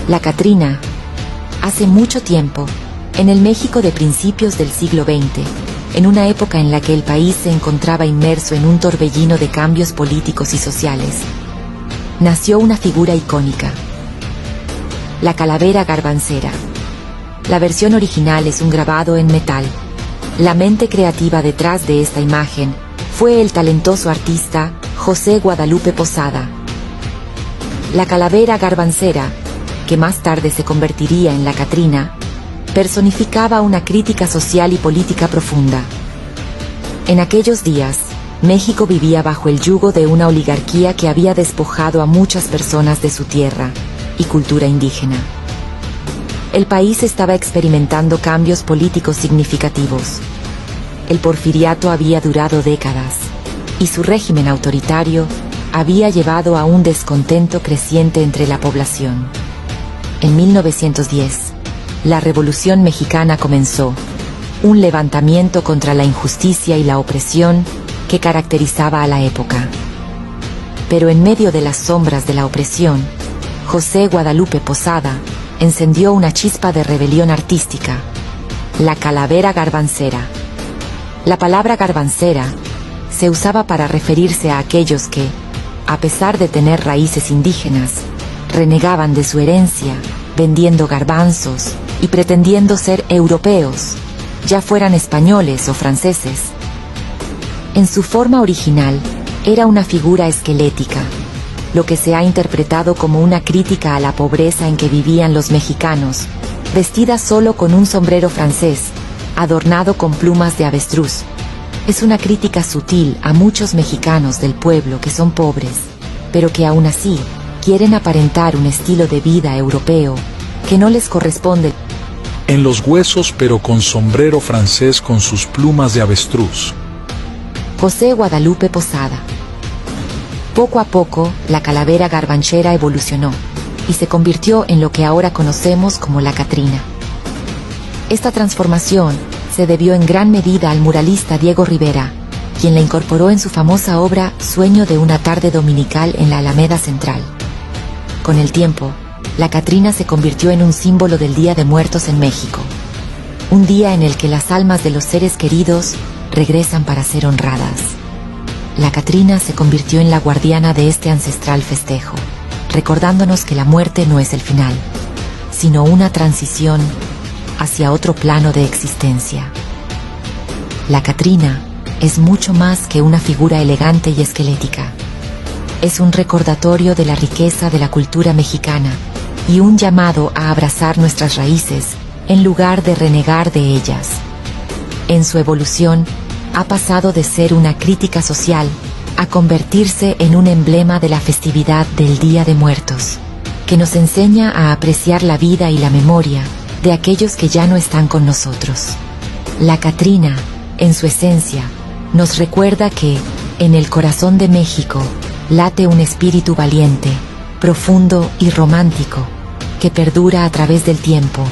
La Catrina, hace mucho tiempo, en el México de principios del siglo XX, en una época en la que el país se encontraba inmerso en un torbellino de cambios políticos y sociales, nació una figura icónica, la calavera garbancera. La versión original es un grabado en metal. La mente creativa detrás de esta imagen fue el talentoso artista José Guadalupe Posada. La calavera garbancera, que más tarde se convertiría en la Catrina, personificaba una crítica social y política profunda. En aquellos días, México vivía bajo el yugo de una oligarquía que había despojado a muchas personas de su tierra y cultura indígena. El país estaba experimentando cambios políticos significativos. El porfiriato había durado décadas, y su régimen autoritario había llevado a un descontento creciente entre la población. En 1910, la Revolución Mexicana comenzó, un levantamiento contra la injusticia y la opresión que caracterizaba a la época. Pero en medio de las sombras de la opresión, José Guadalupe Posada encendió una chispa de rebelión artística, la calavera garbancera. La palabra garbancera se usaba para referirse a aquellos que, a pesar de tener raíces indígenas, renegaban de su herencia, vendiendo garbanzos y pretendiendo ser europeos, ya fueran españoles o franceses. En su forma original, era una figura esquelética, lo que se ha interpretado como una crítica a la pobreza en que vivían los mexicanos, vestida solo con un sombrero francés, adornado con plumas de avestruz. Es una crítica sutil a muchos mexicanos del pueblo que son pobres, pero que aún así quieren aparentar un estilo de vida europeo que no les corresponde. En los huesos pero con sombrero francés con sus plumas de avestruz. José Guadalupe Posada. Poco a poco, la calavera garbanchera evolucionó y se convirtió en lo que ahora conocemos como la Catrina. Esta transformación se debió en gran medida al muralista Diego Rivera, quien la incorporó en su famosa obra Sueño de una tarde dominical en la Alameda Central. Con el tiempo, la Catrina se convirtió en un símbolo del Día de Muertos en México, un día en el que las almas de los seres queridos regresan para ser honradas. La Catrina se convirtió en la guardiana de este ancestral festejo, recordándonos que la muerte no es el final, sino una transición hacia otro plano de existencia. La Catrina es mucho más que una figura elegante y esquelética. Es un recordatorio de la riqueza de la cultura mexicana y un llamado a abrazar nuestras raíces en lugar de renegar de ellas. En su evolución, ha pasado de ser una crítica social a convertirse en un emblema de la festividad del Día de Muertos, que nos enseña a apreciar la vida y la memoria de aquellos que ya no están con nosotros. La Catrina, en su esencia, nos recuerda que, en el corazón de México, late un espíritu valiente, profundo y romántico, que perdura a través del tiempo,